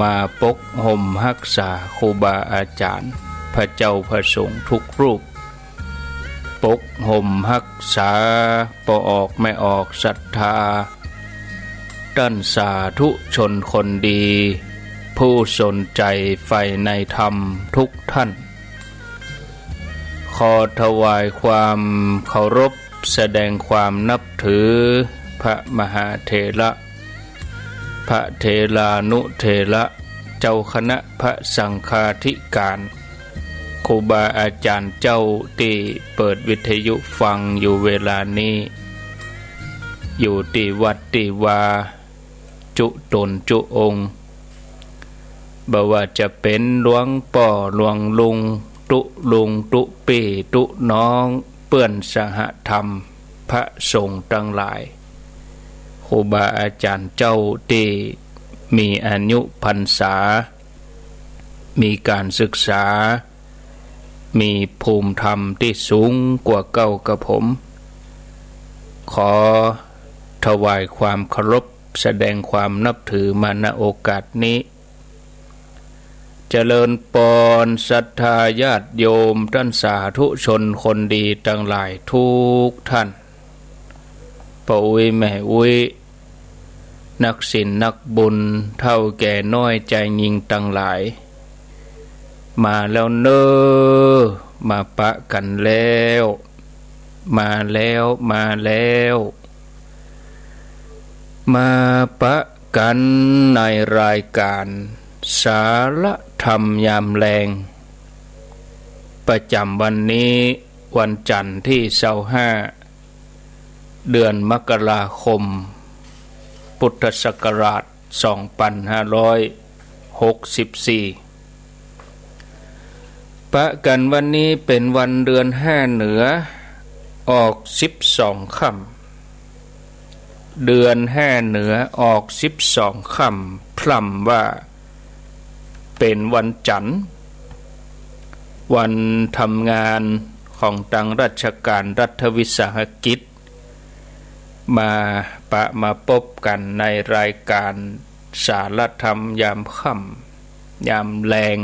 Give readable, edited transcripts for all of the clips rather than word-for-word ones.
มาปกห่มรักษาครูบาอาจารย์พระเจ้าพระสงฆ์ทุกรูปปกห่มรักษาปออกไม่ออกศรัทธาด้านสาธุชนคนดีผู้สนใจใฝ่ในธรรมทุกท่านขอถวายความเคารพแสดงความนับถือพระมหาเถระพระเถรานุเถระเจ้าคณะพระสังฆาธิการครูบาอาจารย์เจ้าที่เปิดวิทยุฟังอยู่เวลานี้อยู่ที่วัดที่วาจุตนจุองค์บ่ว่าจะเป็นหลวงป่อหลวงลุงตุลุงตุปีตุน้องเปื้อนสหธรรมพระสงฆ์ทั้งหลายครูบาอาจารย์เจ้าที่มีอายุพรรษามีการศึกษามีภูมิธรรมที่สูงกว่าเก่ากับผมขอถวายความเคารพแสดงความนับถือมาณโอกาสนี้เจริญปอนศรัทธาญาติโยมท่านสาธุชนคนดีทั้งหลายทุกท่านพ่ออุ้ยแม่อุ้ยนักศีลนักบุญเท่าแก่น้อยใจยิงทั้งหลายมาแล้วเนอมาปะกันแล้วมาปะกันในรายการสาระธรรมยามแลงประจำวันนี้วันจันทร์ที่25เดือนมกราคมพุทธศักราช2564ปะกันวันนี้เป็นวันเดือน5เหนือออก12ค่ำเดือน5เหนือออก12ค่ำพร่ำว่าเป็นวันจันทร์วันทำงานของทางราชการรัฐวิสาหกิจมาพบกันในรายการสารธรรมยามค่ำยามแลง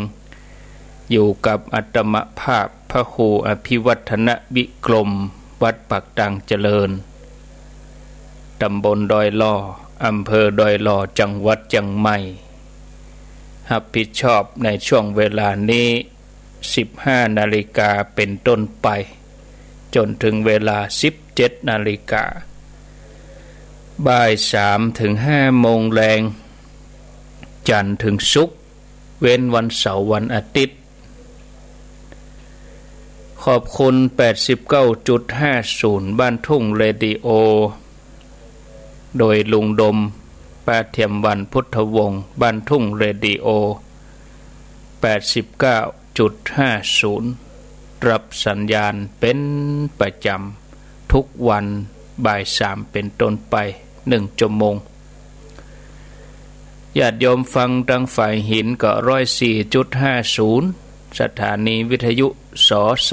อยู่กับอาตมภาพพระครูอภิวัฒนวิกรมวัดปักตังเจริญตำบลดอยล่ออำเภอดอยล่อจังหวัดเชียงใหม่รับผิดชอบในช่วงเวลานี้ 15 นาฬิกาเป็นต้นไปจนถึงเวลา 17 นาฬิกาบ่าย 3 ถึง 5 โมงแรงจันทร์ถึงศุกร์เว้นวันเสาร์วันอาทิตย์ขอบคุณ 89.50 บ้านทุ่งเรดิโอโดยลุงดมป้าเทียมวันพุทธวงศ์บ้านทุ่งเรดิโอ 89.50 รับสัญญาณเป็นประจำทุกวันบ่าย 3 เป็นต้นไป1 ชั่วโมงญาติโยมฟังทางฝ่ายหินก็ 104.50 สถานีวิทยุสส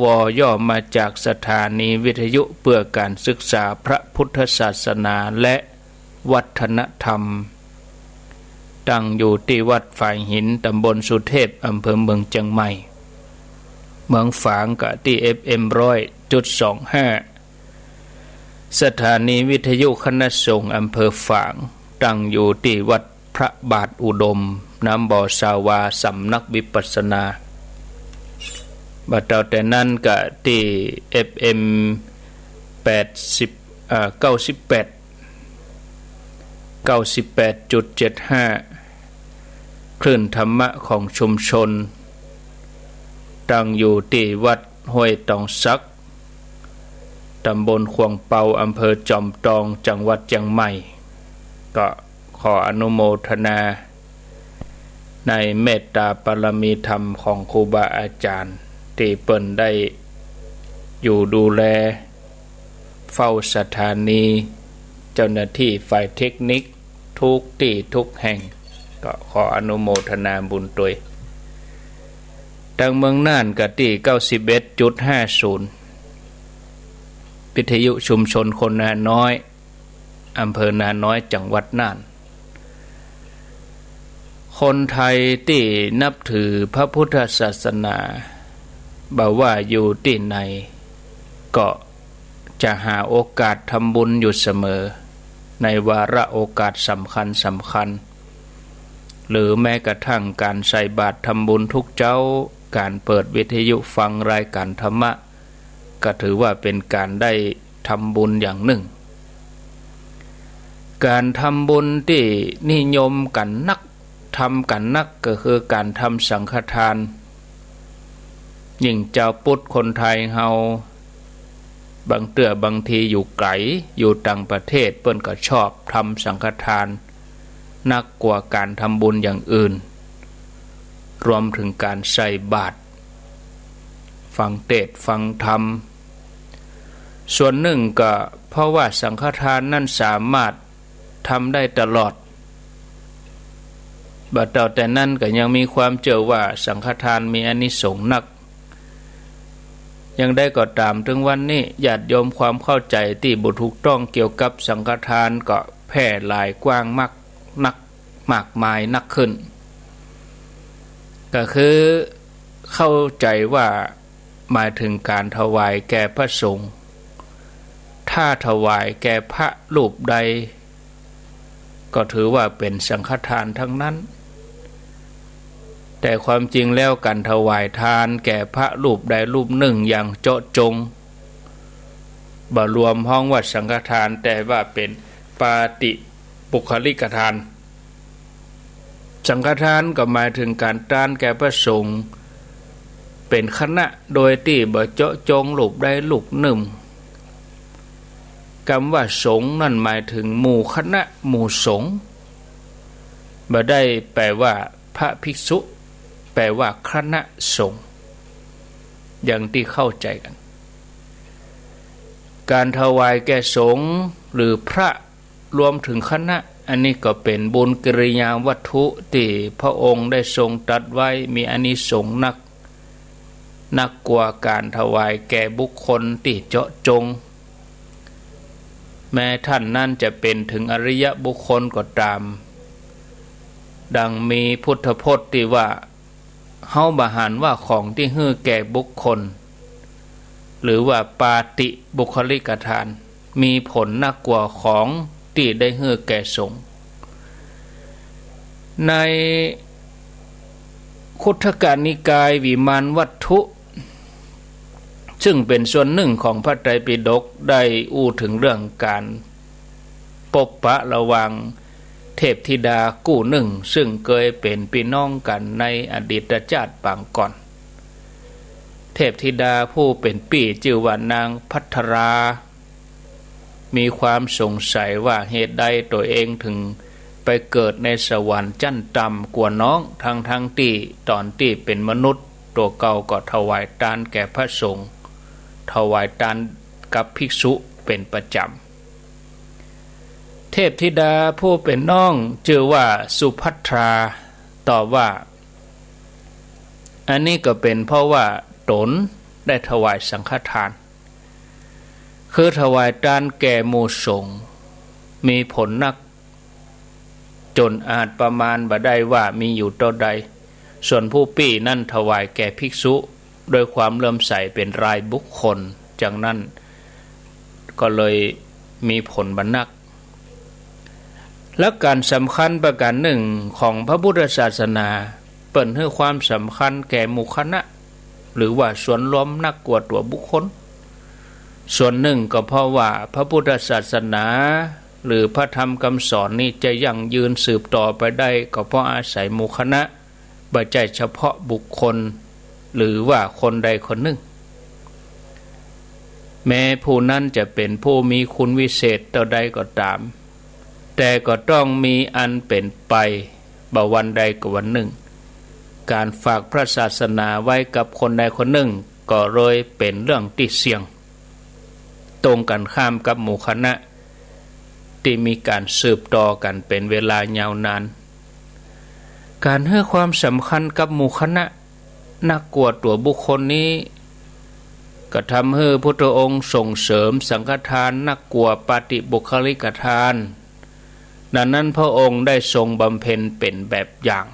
วย่อมาจากสถานีวิทยุเพื่อการศึกษาพระพุทธศาสนาและวัฒนธรรมตั้งอยู่ที่วัดฝ่ายหินตำบลสุเทพอำเภอเมืองเชียงใหม่เมืองฝางกะที่ FM 100.25 สถานีวิทยุคณะสงฆ์อำเภอฝางตั้งอยู่ที่วัดพระบาทอุดมน้ำบ่อสาวาสำนักวิปัสสนาบัดเต่าแต่นั้นก็ที่ FM 98.75 คลื่นธรรมะของชุมชนตั้งอยู่ที่วัดห้วยตองซักตำบลขวงเปาอำเภอจอมทองจังหวัดเชียงใหม่ก็ขออนุโมทนาในเมตตาปรมีธรรมของครูบาอาจารย์ที่เปิ้นได้อยู่ดูแลเฝ้าสถานีเจ้าหน้าที่ฝ่ายเทคนิคทุกที่ทุกแห่งก็ขออนุโมทนาบุญด้วยทางเมืองน่านกะที่ 91.50 วิทยุชุมชนคนนาน้อยอำเภอนาน้อยจังหวัดน่าน คนไทยที่นับถือพระพุทธศาสนาบ่ว่าอยู่ที่ไหนก็จะหาโอกาสทำบุญอยู่เสมอในวาระโอกาสสำคัญหรือแม้กระทั่งการใส่บาตรทำบุญทุกเจ้าการเปิดวิทยุฟังรายการธรรมะก็ถือว่าเป็นการได้ทำบุญอย่างหนึ่งการทำบุญที่นิยมกันนักทำกันนักก็คือการทำสังฆทานยิ่งเจ้าพุทธคนไทยเฮาบางทีอยู่ไกลอยู่ต่างประเทศเปิ้นก็ชอบทำสังฆทานนักกว่าการทำบุญอย่างอื่นรวมถึงการใส่บาตรฟังเทศน์ฟังธรรมส่วนหนึ่งก็เพราะว่าสังฆทานนั้นสามารถทำได้ตลอดบัดแต่นั้นก็ยังมีความเชื่อว่าสังฆทานมีอานิสงส์นักยังได้ก็ตามถึงวันนี้ญาติโยมความเข้าใจที่บ่ถูกต้องเกี่ยวกับสังฆทานก็แพร่หลายกว้างมากมายนักขึ้นก็คือเข้าใจว่าหมายถึงการถวายแก่พระสงฆ์ถ้าถวายแก่พระรูปใดก็ถือว่าเป็นสังฆทานทั้งนั้นแต่ความจริงแล้วการถวายทานแก่พระรูปใดรูปหนึ่งอย่างเจาะจงบ่รวมห้องว่าสังฆทานแต่ว่าเป็นปาติบุคลิกทานสังฆทานก็หมายถึงการทานแก่พระสงฆ์เป็นคณะโดยที่บ่เจาะจงรูปใดรูปหนึ่งคำว่าสงฆ์นั่นหมายถึงหมู่คณะหมู่สงฆ์บ่ได้แปลว่าพระภิกษุแปลว่าคณะสงฆ์อย่างที่เข้าใจกันการถวายแก่สงฆ์หรือพระรวมถึงคณะอันนี้ก็เป็นบุญกิริยาวัตถุที่พระองค์ได้ทรงตรัสไว้มีอานิสงส์นักกว่าการถวายแก่บุคคลที่เจาะจงแม้ท่านนั่นจะเป็นถึงอริยบุคคลก็ตามดังมีพุทธพจน์ที่ว่าเฮาบ่หารว่าของที่ฮื้อแก่บุคคลหรือว่าปาติบุคลิกทานมีผลนักกว่าของที่ได้ฮื้อแก่สงฆ์ในคุถกนิกายวิมานวัตถุซึ่งเป็นส่วนหนึ่งของพระไตรปิฎกได้อู้ถึงเรื่องการปบปะระหว่างเทพธิดากู้หนึ่งซึ่งเคยเป็นพี่น้องกันในอดีตชาติปางก่อนเทพธิดาผู้เป็นปี่ชื่อว่านางภัทรามีความสงสัยว่าเหตุใดตัวเองถึงไปเกิดในสวรรค์ชั้นต่ำกว่าน้องทั้งที่ตอนที่เป็นมนุษย์ตัวเก่าก็ถวายทานแก่พระสงฆ์ถวายทานกับภิกษุเป็นประจำเทพธิดาผู้เป็นน้องชื่อว่าสุภัทราตอบว่าอันนี้ก็เป็นเพราะว่าตนได้ถวายสังฆทานคือถวายทานแก่หมู่สงฆ์มีผลนักจนอาจประมาณบ่ได้ว่ามีอยู่เท่าใดส่วนผู้ปี่นั่นถวายแก่ภิกษุโดยความเลื่อมใสเป็นรายบุคคลจากนั้นก็เลยมีผลบันนักและการสำคัญประการหนึ่งของพระพุทธศาสนาเปิดให้ความสำคัญแก่หมู่คณะหรือว่าส่วนรวมนักกว่าตัวบุคคลส่วนหนึ่งก็เพราะว่าพระพุทธศาสนาหรือพระธรรมคำสอนนี้จะยั่งยืนสืบต่อไปได้ก็เพราะอาศัยหมู่คณะบ่ใช่เฉพาะบุคคลหรือว่าคนใดคนหนึ่งแม้ผู้นั้นจะเป็นผู้มีคุณวิเศษต่อใดก็ตามแต่ก็ต้องมีอันเป็นไปบ่วันใดก็วันหนึ่งการฝากพระศาสนาไว้กับคนใดคนหนึ่งก็เลยเป็นเรื่องที่เสี่ยงตรงกันข้ามกับหมู่คณะที่มีการสืบต่อกันเป็นเวลายาวนานการให้ความสำคัญกับหมู่คณะนักกวดตัวบุคคลนี้ก็ทำให้พุทธองค์ส่งเสริมสังฆทานนักกวดปาติบุคลิกทานดังนั้นพระองค์ได้ทรงบำเพ็ญเป็นแบบอย่าง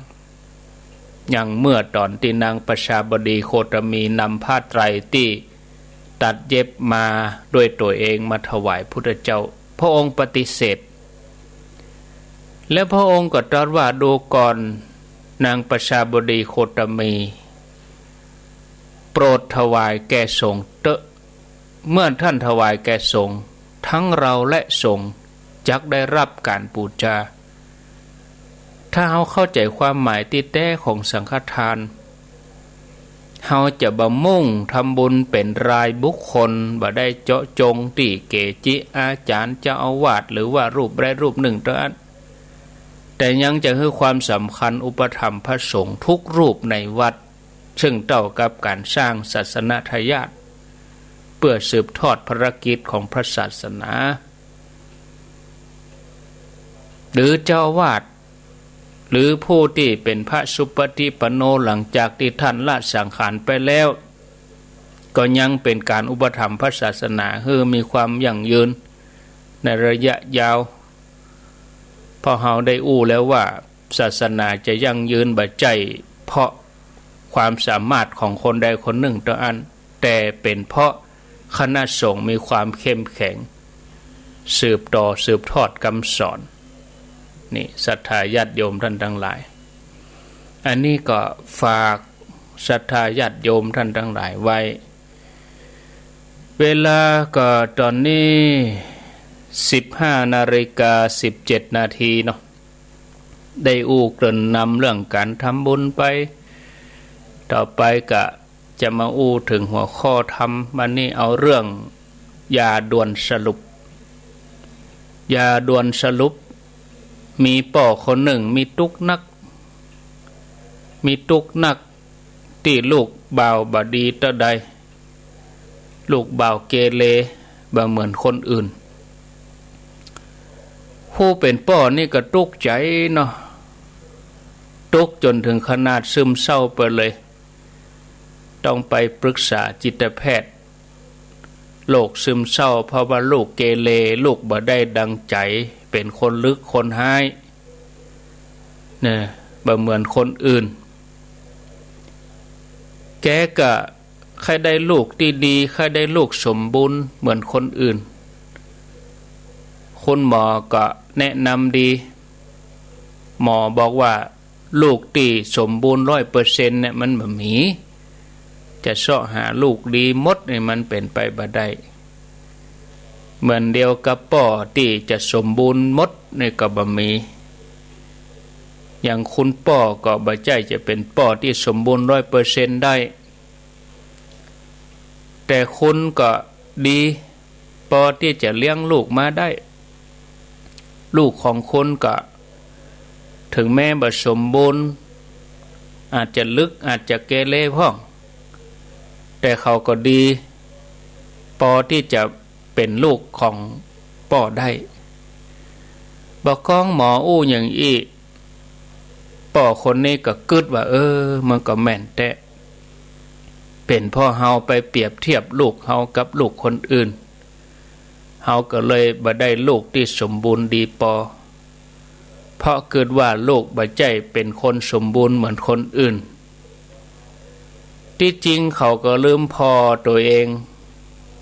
อย่างเมื่อตอนที่นางประชาบดีโคตมีนำผ้าไตรที่ตัดเย็บมาด้วยตัวเองมาถวายพุทธเจ้าพระองค์ปฏิเสธและพระองค์ก็ตรัสว่าดูก่อนนางประชาบดีโคตมีโปรดถวายแก่สงฆ์เตอะเมื่อท่านถวายแก่สงฆ์ทั้งเราและสงฆ์จักได้รับการบูชาถ้าเราเข้าใจความหมายที่แท้ของสังฆทานเราจะบ่มุ่งทำบุญเป็นรายบุคคลบ่ได้เจาะจงที่เกจิอาจารย์เจ้าอาวาสหรือว่ารูปใดรูปหนึ่งเท่านั้นแต่ยังจะให้ความสำคัญอุปถัมภ์พระสงฆ์ทุกรูปในวัดซึ่งเท่ากับการสร้างศาสนทายาทเพื่อสืบทอดภารกิจของพระศาสนาหรือเจ้าอาวาสหรือผู้ที่เป็นพระสุปฏิปันโนหลังจากที่ท่านละสังขารไปแล้วก็ยังเป็นการอุปถัมภ์พระศาสนาให้มีความยั่งยืนในระยะยาวเพราะเราได้อู้แล้วว่าศาสนาจะยั่งยืนบ่ใจเพราะความสามารถของคนใดคนหนึ่งต่ออันแต่เป็นเพราะคณะสงฆ์มีความเข้มแข็งสืบต่อสืบทอดคำสอนนี่ศรัทธาญาติโยมท่านทั้งหลายอันนี้ก็ฝากศรัทธาญาติโยมท่านทั้งหลายไว้เวลาก็ตอนนี้15:17 นาทีเนาะได้อู้เกริ่นนำเรื่องการทำบุญไปต่อไปก็จะมาอู้ถึงหัวข้อธรรมวันนี้เอาเรื่องยาด่วนสรุปยาด่วนสรุปมีป่อคนหนึ่งมีตุกนักที่ลูกบ่าวบดีตะใดลูกบ่าวเกเรบ่เหมือนคนอื่นผู้เป็นป่อนี่ก็ตุกใจเนาะตุกจนถึงขนาดซึมเศร้าไปเลยต้องไปปรึกษาจิตแพทย์โรคซึมเศร้าเพราะว่าลูกเกเรลูกบ่ได้ดังใจเป็นคนลึกคนหายเนี่ยบ่เหมือนคนอื่นแกก็ใครได้ลูกดีๆใครได้ลูกสมบูรณ์เหมือนคนอื่นคุณหมอก็แนะนำดีหมอบอกว่าลูกที่สมบูรณ์ 100% เนี่ยมันบ่มีจะเสาะหาลูกดีหมดนี่มันเป็นไปบ่ได้เหมือนเดียวกับป่อที่จะสมบูรณ์หมดนี่ก็บ่มีอย่างคุณป่อก็บ่ใจจะเป็นป่อที่สมบูรณ์ 100% ได้แต่คุณก็ดีป่อที่จะเลี้ยงลูกมาได้ลูกของคุณก็ถึงแม้บ่สมบูรณ์อาจจะลึกอาจจะเกเรพ้องแต่เขาก็ดีปอที่จะเป็นลูกของป่อได้บอกก้องหมออู้อย่างอี้ป่อคนนี้ก็กึดว่ามันก็แม่นแต่เป็นพ่อเฮาไปเปรียบเทียบลูกเฮากับลูกคนอื่นเฮาก็เลยบ่ได้ลูกที่สมบูรณ์ดีปอเพราะเกิดว่าลูกบ่ใจเป็นคนสมบูรณ์เหมือนคนอื่นที่จริงเขาก็ลืมพอตัวเอง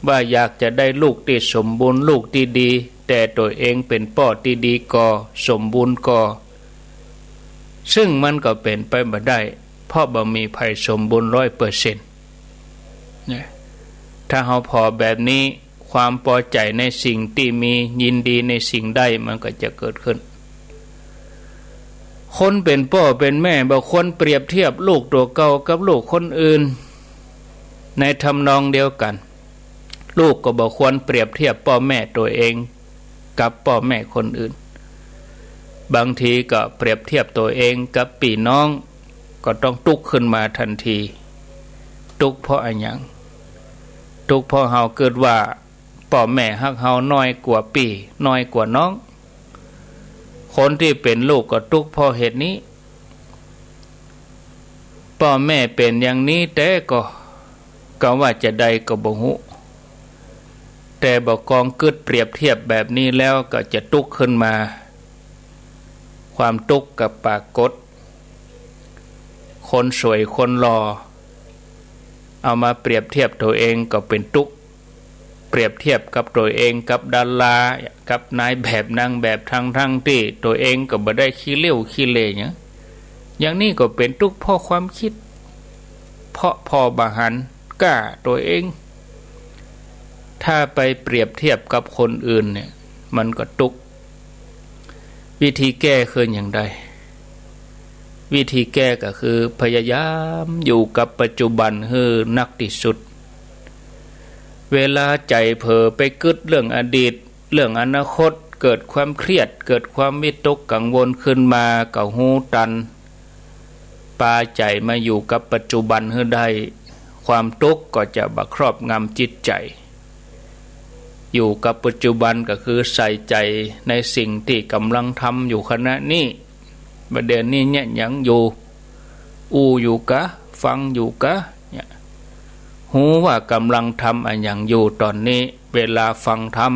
ว่าอยากจะได้ลูกที่สมบูรณ์ลูกที่ดีแต่ตัวเองเป็นป่อที่ดีก็สมบูรณ์ก็ซึ่งมันก็เป็นไปบ่ได้เพราะบ่มีภัยสมบูรณ์ 100% เนี่ยถ้าเฮาพอแบบนี้ความพอใจในสิ่งที่มียินดีในสิ่งใดมันก็จะเกิดขึ้นคนเป็นพ่อเป็นแม่บางคนเปรียบเทียบลูกตัวเก่ากับลูกคนอื่นในทำนองเดียวกันลูกก็บ่ควรเปรียบเทียบพ่อแม่ตัวเองกับพ่อแม่คนอื่นบางทีก็เปรียบเทียบตัวเองกับพี่น้องก็ต้องตุกขึ้นมาทันทีตุกเพราะอะไรหยังตุกเพราะเฮาเกิดว่าพ่อแม่ฮักเฮาน้อยกว่าพี่น้อยกว่าน้องคนที่เป็นลูกก็ทุกข์เพราะเหตุนี้พ่อแม่เป็นอย่างนี้แต่ก็ว่าจะได้ก็บ่ฮู้แต่บ่กองกึดเปรียบเทียบแบบนี้แล้วก็จะทุกข์ขึ้นมาความทุกข์กับปรากฏ คนสวยคนหล่อเอามาเปรียบเทียบตัวเองก็เป็นทุกข์เปรียบเทียบกับตัวเองกับดารากับนายแบบนางแบบทั้งที่ตัวเองก็บ่ได้ขี้เลี้ยวขี้เลเนี่ยอย่างนี้ก็เป็นทุกข์เพราะความคิดเพราะพอบาหันกล้าตัวเองถ้าไปเปรียบเทียบกับคนอื่นเนี่ยมันก็ทุกข์วิธีแก้คืออย่างไรวิธีแก้ก็คือพยายามอยู่กับปัจจุบันให้นักที่สุดเวลาใจเผลอไปกึดเรื่องอดีตเรื่องอนาคตเกิดความเครียดเกิดความวิตกกังวลขึ้นมาก็หูตันปาใจมาอยู่กับปัจจุบันให้ได้ความทุกข์ก็จะบัครอบงำจิตใจอยู่กับปัจจุบันก็คือใส่ใจในสิ่งที่กำลังทำอยู่ขณะนี้ประเด็นนี้เนี่ยยังอยู่อยู่กะฟังอยู่กะเนี่ยหูว่ากำลังทำอะไรอย่างอยู่ตอนนี้เวลาฟังธรรม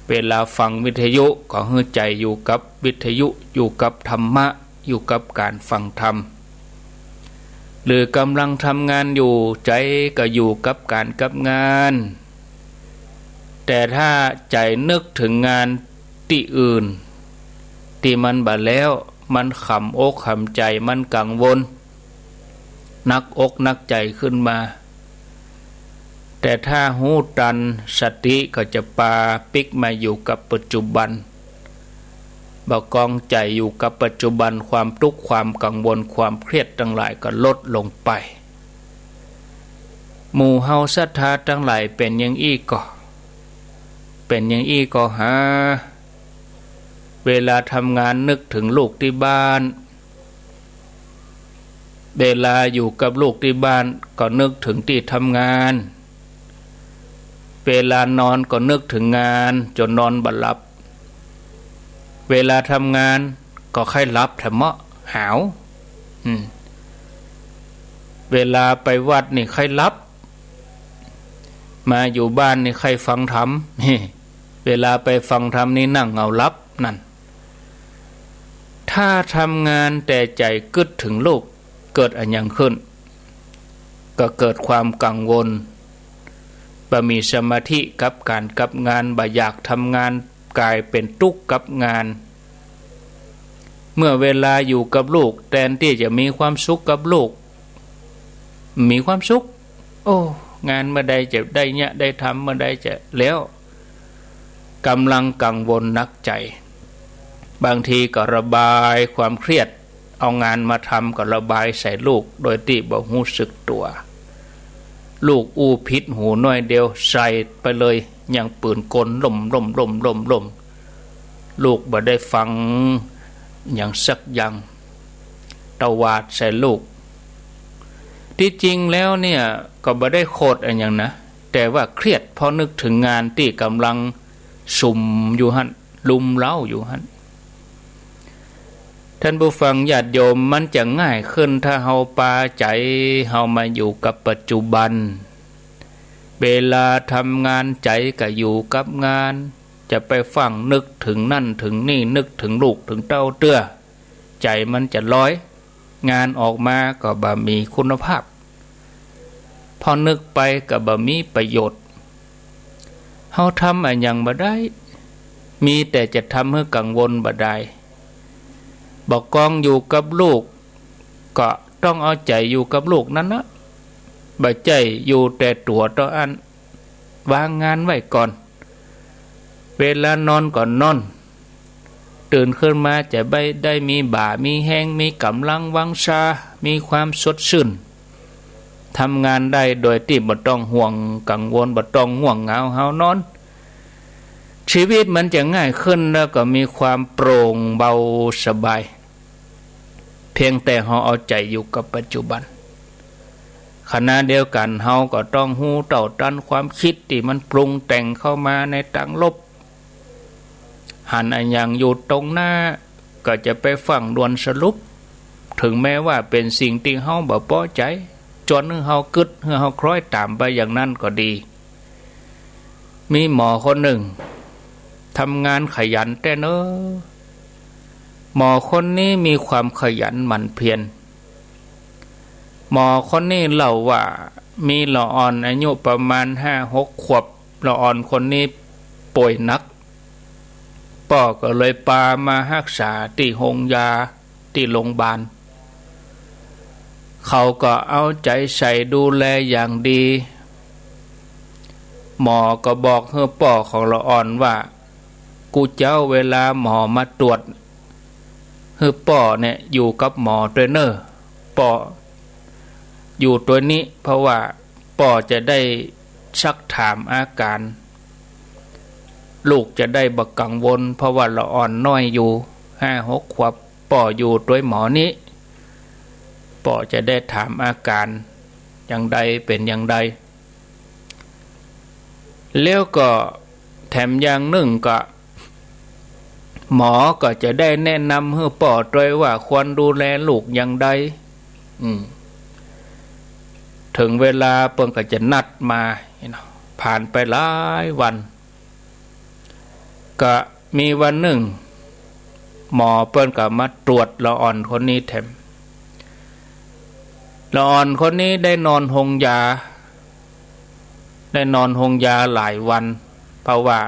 เวลาฟังวิทยุก็ให้ใจอยู่กับวิทยุอยู่กับธรรมะอยู่กับการฟังธรรมหรือกำลังทำงานอยู่ใจก็อยู่กับการกับงานแต่ถ้าใจนึกถึงงานที่อื่นที่มันบาแล้วมันขำอกขำใจมันกังวลนักอกนักใจขึ้นมาแต่ถ้าหูตันสติก็จะปาปิกมาอยู่กับปัจจุบันบ่กองใจอยู่กับปัจจุบันความทุกข์ความกังวลความเครียดทั้งหลายก็ลดลงไปหมู่เฮาศรัทธาทั้งหลายเป็นอย่างอี้ก็หาเวลาทำงานนึกถึงลูกที่บ้านเวลาอยู่กับลูกที่บ้านก็นึกถึงที่ทำงานเวลานอนก็นึกถึงงานจนนอนบ่หลับเวลาทำงานก็ค่อยหลับแถมเมาะหาวเวลาไปวัดนี่ค่อยหลับมาอยู่บ้านนี่ค่อยฟังธรรมเวลาไปฟังธรรมนี่นั่งเอาหลับนั่นถ้าทำงานแต่ใจกึดถึงลูกเกิดอะไรอย่างขึ้นก็เกิดความกังวลบ่มีสมาธิกับการกับงานบ่อยากทำงานกลายเป็นทุกข์กับงานเมื่อเวลาอยู่กับลูกแทนที่จะมีความสุขกับลูกมีความสุขงานเมื่อใดจะได้เนี่ยได้ทำเมื่อใดจะแล้วกำลังกังวลนักใจบางทีก็ระบายความเครียดเอางานมาทำก็ระบายใส่ลูกโดยที่บ่รู้สึกตัวลูกพิษหูน้อยเดียวใส่ไปเลยอย่างปืนกลล่มลูกบ่ได้ฟังอย่างสักอย่างตวาดใส่ลูกที่จริงแล้วเนี่ยก็บ่ได้โคตรอะไรอย่างนะแต่ว่าเครียดเพราะนึกถึงงานที่กำลังสุ่มอยู่หั่นลุมเล้าอยู่หั่นท่านผู้ฟังญาติโยมมันจะง่ายขึ้นถ้าเฮาปาใจเฮามาอยู่กับปัจจุบันเวลาทำงานใจก็อยู่กับงานจะไปฟังนึกถึงนั่นถึงนี่นึกถึงลูกถึงเต้าเตื้อใจมันจะลอยงานออกมาก็บ่มีคุณภาพพอนึกไปก็บ่มีประโยชน์เฮาทำอะไรอย่างบ่ได้มีแต่จะทำให้กังวลบ่ได้บอกกองอยู่กับลูกก็ต้องเอาใจอยู่กับลูกนั้นนะบ่ใจอยู่แต่ตัวต่ออันวางงานไว้ก่อนเวลานอนก่อนนอนตื่นขึ้นมาจะได้มีบ่ามีแห้งมีกำลังวังชามีความสดชื่นทำงานได้โดยที่บ่ต้องห่วงกังวลบ่ต้องห่วงเหงาเฮานอนชีวิตมันจะง่ายขึ้นแล้วก็มีความโปร่งเบาสบายเพียงแต่เฮาเอาใจอยู่กับปัจจุบันขณะเดียวกันเฮาก็ต้องหูเต่าตันความคิดที่มันปรุงแต่งเข้ามาในทางลบหันอันอย่างอยู่ตรงหน้าก็จะไปฟังด่วนสรุปถึงแม้ว่าเป็นสิ่งที่เฮาบ่พอใจจนเฮากึดเฮาคล้อยตามไปอย่างนั้นก็ดีมีหมอคนหนึ่งทำงานขยันแต่เนอะหมอคนนี้มีความขยันหมั่นเพียร หมอคนนี้เล่าว่ามีละอ่อนอายุประมาณ5-6 ขวบละอ่อนคนนี้ป่วยหนักป่อก็เลยพามารักษาที่โรงยาที่โรงพยาบาลเขาก็เอาใจใส่ดูแลอย่างดีหมอก็บอกให้ป่อของละอ่อนว่ากูเจ้าเวลาหมอมาตรวจให้ป่อเนี่ยอยู่กับหมอด้วยเนอป่ออยู่ตัวนี้เพราะว่าป่อจะได้ซักถามอาการลูกจะได้บักกังวลเพราะว่าละอ่อนน้อยอยู่5-6 ขวบป่ออยู่ด้วยหมอนี้ป่อจะได้ถามอาการอย่างใดเป็นอย่างใดแล้วก็แถมอย่างหนึ่งก็หมอก็จะได้แนะนำให้ป่อด้วยว่าควรดูแลลูกอย่างใดถึงเวลาเปิ้นก็จะนัดมาผ่านไปหลายวันก็มีวันหนึ่งหมอเปิ้นก็มาตรวจละอ่อนคนนี้แถมละอ่อนคนนี้ได้นอนห้องยาหลายวันเพราะว่า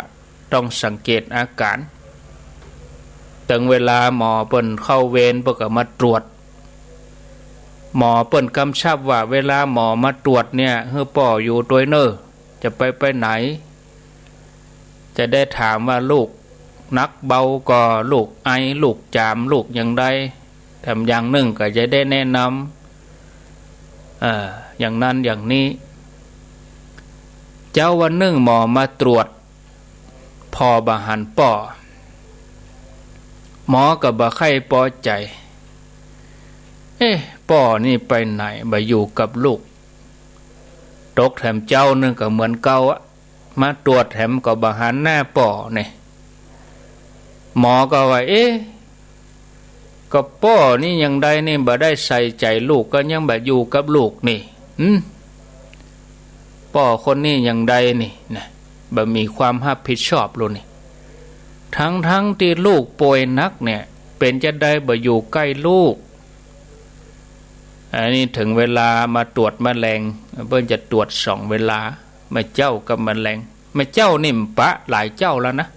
ต้องสังเกตอาการถึงเวลาหมอเปิ้นเข้าเวรเปิ้นก็มาตรวจหมอเปิ้นกำชับว่าเวลาหมอมาตรวจเนี่ยให้ป่ออยู่ตัวเนอจะไปไหนจะได้ถามว่าลูกนักเบาก็ลูกไอลูกจามลูกอย่างใดแถมอย่างหนึ่งก็จะได้แนะนำอย่างนั้นอย่างนี้เจ้าวันหนึ่งหมอมาตรวจพอบาหันป่อหมอก็บ่ไข้พอใจป่อนี่ไปไหนบ่อยู่กับลูกตกแถมเจ้านึงก็เหมือนเก่ามาตรวจแถมก็บ่หันหน้าป่อนี่หมอก็ว่าก็ป่อนี่ยังใดนี่บ่ได้ใส่ใจลูกก็ยังบ่อยู่กับลูกนี่ป่อคนนี้ยังใดนี่นะบ่มีความรับผิดชอบโลนี่ทั้งที่ลูกป่วยนักเนี่ยเป็นจะได้บ่อยู่ใกล้ลูกอันนี้ถึงเวลามาตรวจแมลงเพิ่นจะตรวจ2 เวลาแม่เจ้ากับแมลงแม่เจ้านี่ปะหลายเจ้าแล้วนะ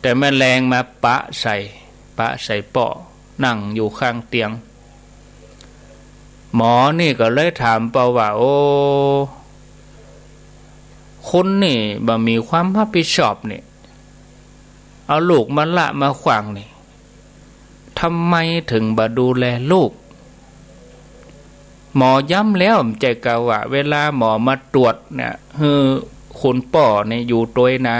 แต่แมลงมาปะใส่ป่อนั่งอยู่ข้างเตียงหมอนี่ก็เลยถามเปล่าว่าโอ้คุณนี่บ่มีความรับผิดชอบนี่เอาลูกมาละมาขวางนี่ทำไมถึงบ่ดูแลลูกหมอย้ำแล้วใจกะว่าเวลาหมอมาตรวจเนี่ยคุณป่อเนี่ยอยู่ตัวนะ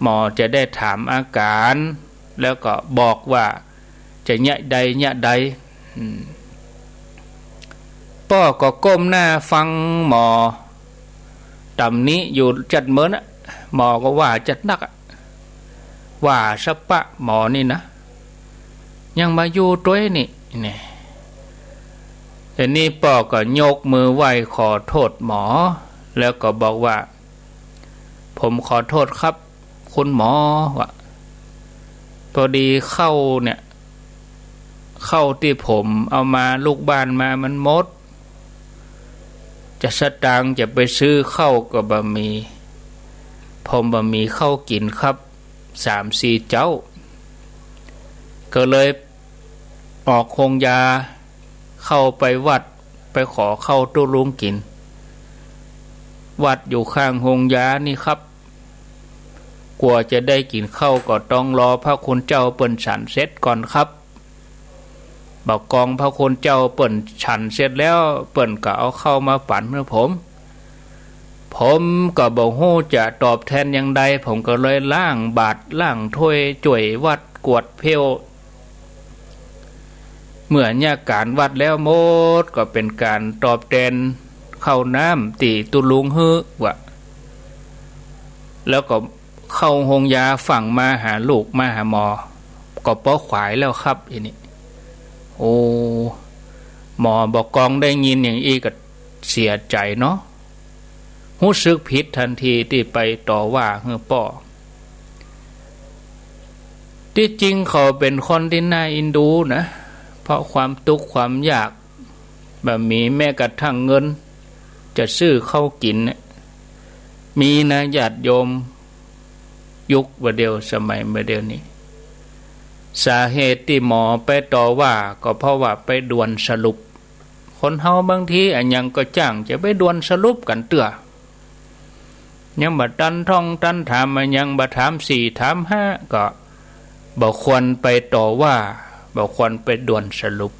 หมอจะได้ถามอาการแล้วก็บอกว่าจะเนี่ยใดป่อก็ก้มหน้าฟังหมอตำนี้อยู่จัดเหมือนหมอก็ว่าจัดนักว่าสปะหมอนี่นะยังมาอยู่ตัวนี่แต่นี่ป่อก็ยกมือไหว้ขอโทษหมอแล้วก็บอกว่าผมขอโทษครับคุณหมอว่าพอดีเข้าที่ผมเอามาลูกบ้านมามันหมดจะสตางค์จะไปซื้อข้าวก็บ่มีผมบ่มีข้าวกินครับ3-4 เจ้าก็เลยออกโรงยาเข้าไปวัดไปขอเข้าตู้ลุงกินวัดอยู่ข้างโรงยานี่ครับกว่าจะได้กินข้าวก็ต้องรอพระคุณเจ้าเปิ้นฉันเสร็จก่อนครับบอกกองพระคุณเจ้าเปิ้นฉันเสร็จแล้วเปิ้นก็เอาเข้ามาปั่นให้ผมก็บ่ฮู้จะตอบแทนอย่างใดผมก็เลยล้างบาตรล้างถ้วยจ่วยวัดกวดเพลเมื่อเนี่ยการวัดแล้วหมดก็เป็นการตอบแทนเข้าน้ำตีตุลุงฮื้อวะแล้วก็เข้าโรงยาฝั่งมาหาลูกมาหาหมอก็ป้อขวายแล้วครับอันนี้โอ้หมอบอกกองได้ยินอย่างอีก็เสียใจเนาะรู้สึกผิดทันทีที่ไปต่อว่าเฮ้อป่อที่จริงเขาเป็นคนที่น่าอินดูนะเพราะความทุกข์ความยาก แบบมีแม้กระทั่งเงินจะซื้อเข้ากินเนี่ยมีนะญาติโยมยุคเดียวสมัยเดียวนี้สาเหตุที่หมอไปต่อว่าก็เพราะว่าไปด่วนสรุปคนเฮาบางทีอันยังก็จ้างจะไปด่วนสรุปกันเตื้อยังบ่ตันท่องตันถามมันยังบ่ถามสี่ถามห้าก็บ่ควรไปต่อว่าบ่ควรไปด่วนสรุป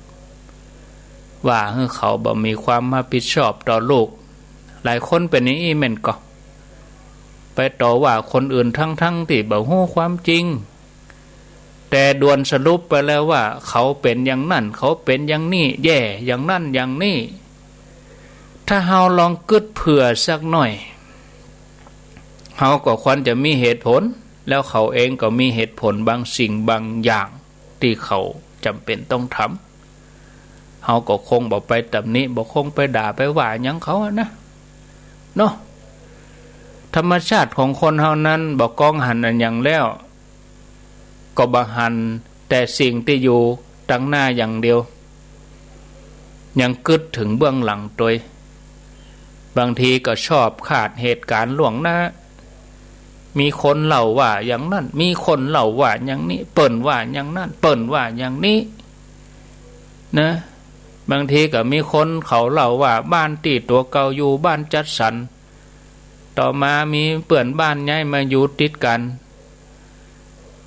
ว่าให้เขาบ่มีความรับผิดชอบต่อลูกหลายคนเป็นอย่างนี้แม่นก็ไปต่อว่าคนอื่นทั้งที่บ่ฮู้ความจริงแต่ด่วนสรุปไปแล้วว่าเขาเป็นอย่างนั้นเขาเป็นอย่างนี้แย่อย่างนั้นอย่างนี้ถ้าเฮาลองกึดเผื่อสักหน่อยเฮาก็ควรจะมีเหตุผลแล้วเขาเองก็มีเหตุผลบางสิ่งบางอย่างที่เขาจำเป็นต้องทำเฮาก็คงบ่ไปตำหนิบ่คงไปด่าไปว่าหยังเขานะเนาะธรรมชาติของคนเฮานั้นบ่กองหันอันหยังแล้วก็บ่หันแต่สิ่งที่อยู่ตั้งหน้าอย่างเดียวยังกึดถึงเบื้องหลังตัวบางทีก็ชอบขาดเหตุการณ์ล่วงหน้ามีคนเล่าว่าอย่างนั้นมีคนเล่าว่าอย่างนี้เปิ้นว่าอย่างนั้นเปิ้นว่าอย่างนี้นะบางทีก็มีคนเขาเล่าว่าบ้านที่ตัวเก่าอยู่บ้านจัดสรรต่อมามีเปื่อนบ้านย้ายมาอยู่ติดกัน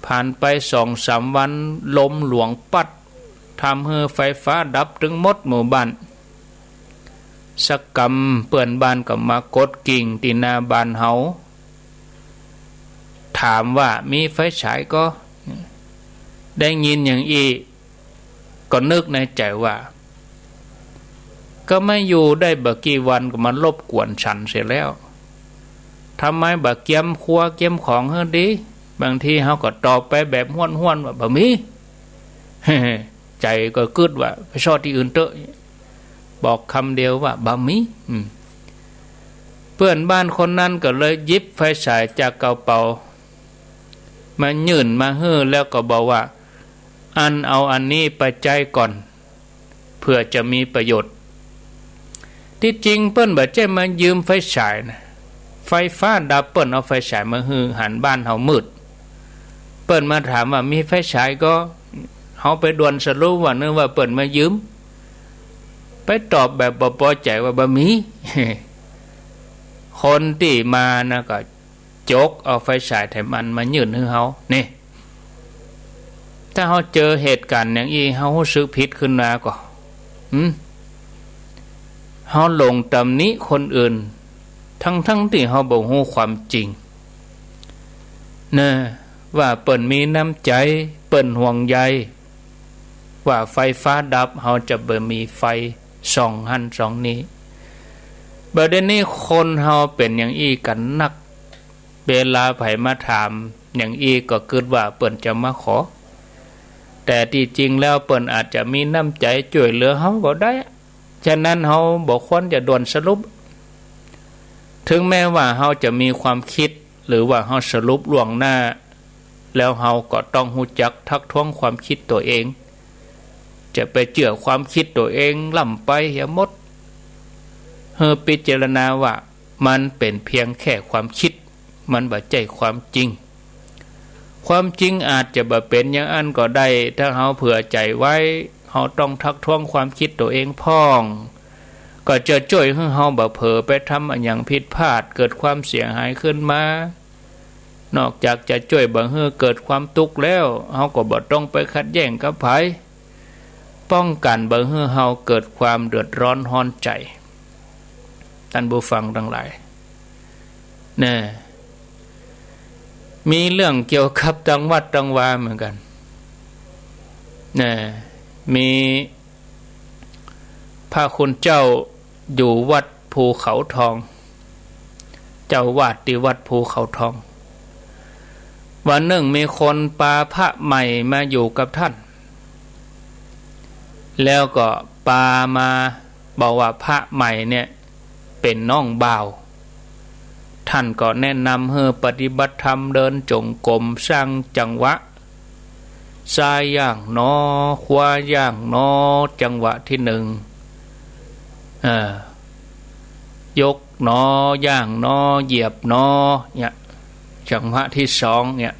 ผ่านไป2-3 วันลมหลวงปัดทำให้ไฟฟ้าดับถึงหมดหมู่บ้านสักกำเปื่อนบ้านก็มากดกิ่งที่หน้าบ้านเฮาถามว่ามีไฟฉายก็ได้ยินอย่างอีก็นึกในใจว่าก็ไม่อยู่ได้บ่กี่วันก็มารบกวนฉันเสียแล้วทำไมบ่เกียมครัวเกียมของเฮาดีบางทีเฮาก็ตอบไปแบบห้วนๆว่าบ่มี ใจก็กึดว่าไปชอบที่อื่นเถอะบอกคำเดียวว่าบ่มีเพื่อนบ้านคนนั้นก็เลยหยิบไฟฉายจากกระเป๋ามายื่นมาให้แล้วก็บอกว่าเอาอันนี้ไปใจก่อนเพื่อจะมีประโยชน์ที่จริงเปิ้นบ่ใช่มายืมไฟฉายนะไฟฟ้าดับเปิ้นเอาไฟฉายมาให้หันบ้านเฮามืดเปิ้นมาถามว่ามีไฟฉายก็เฮาไปด่วนสรุปว่านึกว่าเปิ้นมายืมไปตอบแบบบ่พอใจว่าบ่มี คนที่มานะก็จกเอาไฟฉายไถมันมายื่นให้เฮานี่ถ้าเฮาเจอเหตุการณ์อย่างนี้เฮารู้สึกผิดขึ้นมาก็เฮาลงตำหนิคนอื่นทั้งที่เฮาบ่ฮู้ความจริงนะว่าเปิ้นมีน้ำใจเปิ้นห่วงใยว่าไฟฟ้าดับเฮาจะบ่มีไฟส่องหันส่องนี้บัดนี้คนเฮาเป็นอย่างอี้กันนักเวลาไผมาถามอย่างอี้ก็คิดว่าเปิ้นจะมาขอแต่ที่จริงแล้วเปิ้นอาจจะมีน้ำใจช่วยเหลือเฮาก็ได้ฉะนั้นเฮาบ่ควรจะด่วนสรุปถึงแม้ว่าเฮาจะมีความคิดหรือว่าเฮาสรุปล่วงหน้าแล้วเฮาก็ต้องรู้จักทักท้วงความคิดตัวเองจะไปเชื่อความคิดตัวเองล่ำไปเหียหมดเฮาพิจารณาว่ามันเป็นเพียงแค่ความคิดมันบ่ใช่ความจริงความจริงอาจจะบ่เป็นอย่างอันก็ได้ถ้าเฮาเผื่อใจไว้เฮาต้องทักท้วงความคิดตัวเองพ้องก็จะช่วยให้เฮาบ่เผลอไปทำอันหยังผิดพลาดเกิดความเสียหายขึ้นมานอกจากจะช่วยบ่ให้เกิดความทุกข์แล้วเฮาก็บ่ต้องไปขัดแย้งกับไผป้องกันบ่ให้เฮาเกิดความเดือดร้อนร้อนใจท่านผู้ฟังทั้งหลายนะมีเรื่องเกี่ยวกับจังหวัดจังหวาเหมือนกันนะมีพระคุณเจ้าอยู่วัดภูเขาทองเจ้าวาดที่วัดภูเขาทองวันหนึ่งมีคนปาพระใหม่มาอยู่กับท่านแล้วก็ปามาบอกว่าพระใหม่เนี่ยเป็นน้องบ่าวท่านก็แนะนำให้ปฏิบัติธรรมเดินจงกรมสร้างจังหวะซ้ายย่างนอขวาย่างนอจังหวะที่1 ยกหนอย่างหนเหยียบหนเนี่ยจังหวะที่สองเนี่ย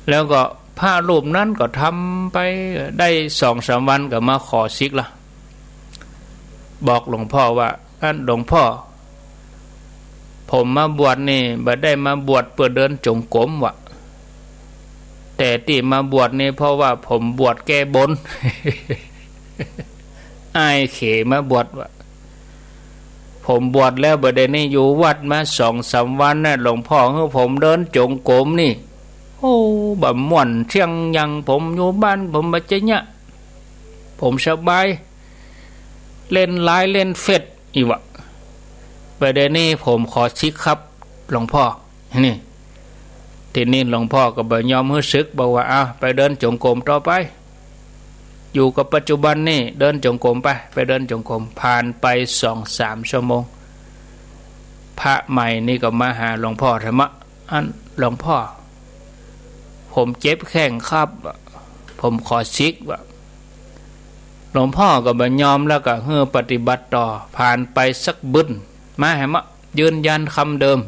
แล้วก็พระรูปนั้นก็ทำไปได้2-3 วันก็มาขอซิกละบอกหลวงพ่อว่าหลวงพ่อผมมาบวชนี่บ่ได้มาบวชเพื่อเดินจงกรมวะแต่ที่มาบวชนี่เพราะว่าผมบวชแก้บน อ้ายเขมาบวชวะผมบวชแล้วบ่ได้นี่อยู่วัดมา2-3 วันน่ะหลวงพ่อให้ผมเดินจงกรมนี่โอ้บ่ม่วนเที่ยงยังผมอยู่บ้านผมบ่จะเนี่ยผมสบายเล่นไลน์เล่นเฟซอีวะประเด็นนี้ผมขอชิกครับหลวงพ่อนี่ทีนี้หลวงพ่อก็บ่ยอมให้ศึกบอกว่าไปเดินจงกรมต่อไปอยู่กับปัจจุบันนี่เดินจงกรมไปเดินจงกรมผ่านไป2-3 ชั่วโมงพระใหม่นี่ก็มาหาหลวงพ่อธรรมะหลวงพ่อผมเจ็บแข้งครับผมขอชิกว่าหลวงพ่อก็บ่ยอมแล้วก็เฮือปฏิบัติต่อผ่านไปสักบึ้นมาให้มะยืนยันคำเดิม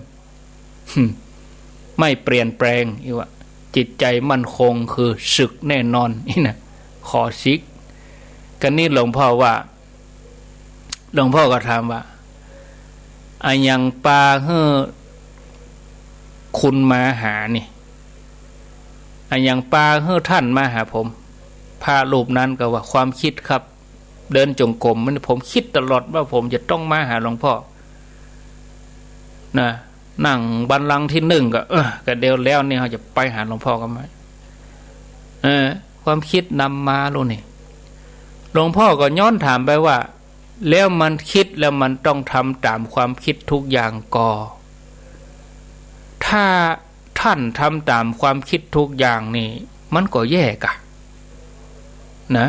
ไม่เปลี่ยนแปลงอีว่าจิตใจมั่นคงคือศึกแน่นอนนี่นะขอชิกกันนี่หลวงพ่อว่าหลวงพ่อก็ถามว่าอันยังปาเฮือคุณมาหานี่อันยังปาเฮือท่านมาหาผมพระรูปนั้นก็ว่าความคิดครับเดินจงกรมมันผมคิดตลอดว่าผมจะต้องมาหาหลวงพ่อนะนั่งบัลลังก์ที่1ก็เดียวแล้วนี่เขาจะไปหาหลวงพ่อกันไหมความคิดนำมาลูกนี่หลวงพ่อก็ย้อนถามไปว่าแล้วมันคิดแล้วมันต้องทำตามความคิดทุกอย่างก่อถ้าท่านทำตามความคิดทุกอย่างนี่มันก็แย่กะนะ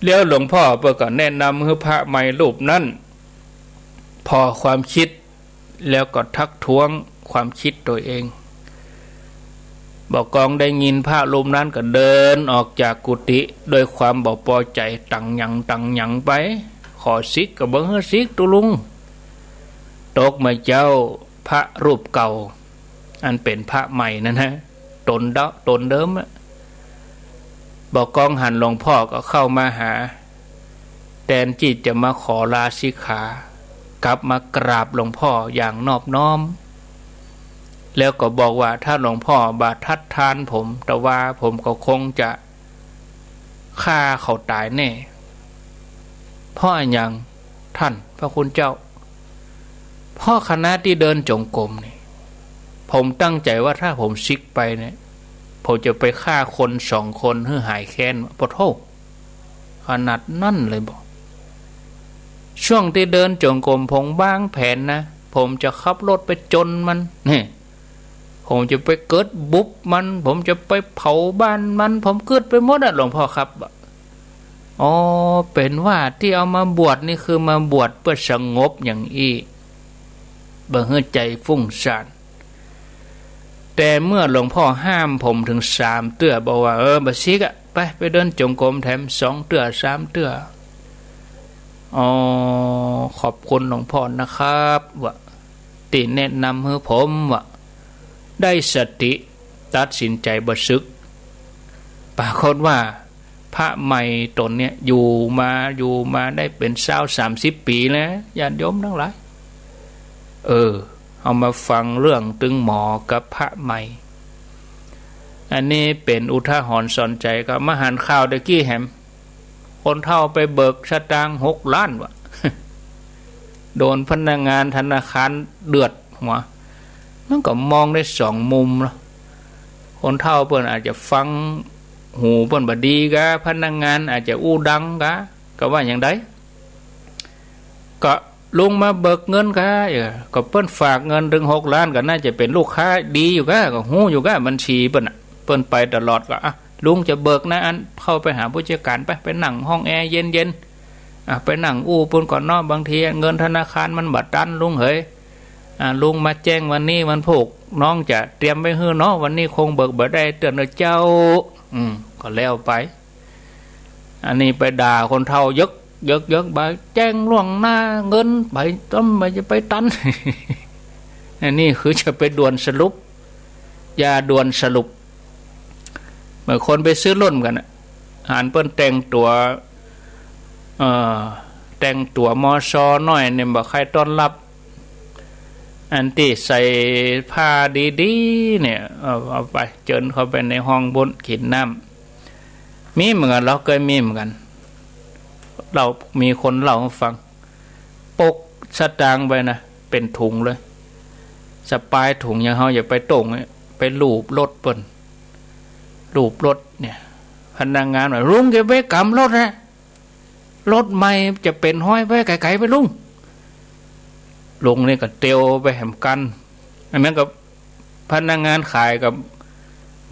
แล้วหลวงพ่อเปิดก็แนะนำให้พระใหม่รูปนั้นพอความคิดแล้วก็ทักท้วงความคิดตัวเองบอกกองได้ยินพระรูปนั้นก็เดินออกจากกุฏิโดยความบ่พอใจตังหยังไปขอซิกก็บ่ให้ซิกตุลุงตกมาเจ้าพระรูปเก่าอันเป็นพระใหม่นั่นฮะตนเดิมบอกกองหันหลวงพ่อก็เข้ามาหาแทนที่จะมาขอลาสิกขากลับมากราบหลวงพ่ออย่างนอบน้อมแล้วก็บอกว่าถ้าหลวงพ่อบาทัดทานผมแต่ว่าผมก็คงจะฆ่าเขาตายแน่เพราะอย่างท่านพระคุณเจ้าพ่อคณะที่เดินจงกรมนี่ผมตั้งใจว่าถ้าผมซิกไปเนี่ยผมจะไปฆ่าคน2 คนให้หายแค้นปะโทขนาดนั่นเลยบอกช่วงที่เดินจงกรมผมบ้างแผนนะผมจะขับรถไปจนมันนี่ผมจะไปเกิดบุบมันผมจะไปเผาบ้านมันผมเกิดไปหมดหลวงพ่อครับอ๋อเป็นว่าที่เอามาบวชนี่คือมาบวชเพื่อสงบอย่างอี้บ่ให้ใจฟุ้งซ่านแต่เมื่อหลวงพ่อห้ามผมถึง3 เตื้อบอกว่าบ่ซิกไปเดินจงกรมแถม2 เตื้อ3 เตื้ออ๋อขอบคุณหลวงพ่อนะครับว่าที่แนะนำให้ผมว่าได้สติตัดสินใจบ่สึกปรากฏว่าพระใหม่ตนเนี่ยอยู่มาได้เป็น20-30 ปีแล้วญาติโยมทั้งหลายเอามาฟังเรื่องตึงหมอกับพระใหม่อันนี้เป็นอุทาหรณ์สอนใจกับมหันข่าวตะกี้แหมคนเฒ่าไปเบิกสตางค์6 ล้านวะ โดนพนักงานธนาคารเดือดหัวมันก็มองได้2 มุมเนาะคนเฒ่าเพิ่นอาจจะฟังหูเพิ่นบ่ดีกะพนักงานอาจจะอู้ดังกะก็ว่าอย่างใดก็ลงมาเบิกเงินก็เปิ้นฝากเงินถึง6 ล้านก็น่าจะเป็นลูกค้าดีอยู่ก็ฮู้อยู่บัญชีเปิ้นไปตลอดก็ลุงจะเบิกนะอันเข้าไปหาผู้จัดการไปนั่งห้องแอร์เย็นๆไปนั่งอู้เปิ้นก่อนเนาะบางทีเงินธนาคารมันบ่ตันลุงเฮ้ยลุงมาแจ้งวันนี้วันพุธน้องจะเตรียมไว้ให้เนาะวันนี้คงเบิกบ่ได้เตือนเจ้าก็แล้วไปอันนี้ไปด่าคนเฒ่ายึก เยอะใบแจ้งล่วงหน้าเงินใบต้มใบจะไปตัน อันนี้คือจะไปด่วนสรุปยาด่วนสรุปเมื่อคนไปซื้อล้นกันหานเปิ้นแต่งตัวมอซอน้อยเนี่ยบอกใครต้อนรับอันที่ใส่ผ้าดีๆเนี่ยเอาไปเจิญเข้าไปในห้องบนกินน้ำมีเหมือนกันเราเคยมีเหมือนกันเรามีคนเล่าให้ฟังปกสตางค์ไปนะเป็นถุงเลยสปายถุงอย่างเขาอย่าไปตรงไปลูบรถเปิ้นลูบรถเนี่ยพนักงานว่าลุงจะไปกำรถนะรถใหม่จะเป็นห้อยไปไกลๆไปลุงนี่ก็เตียวไปแหมกันอันนั้นกับพนักงานขายกับ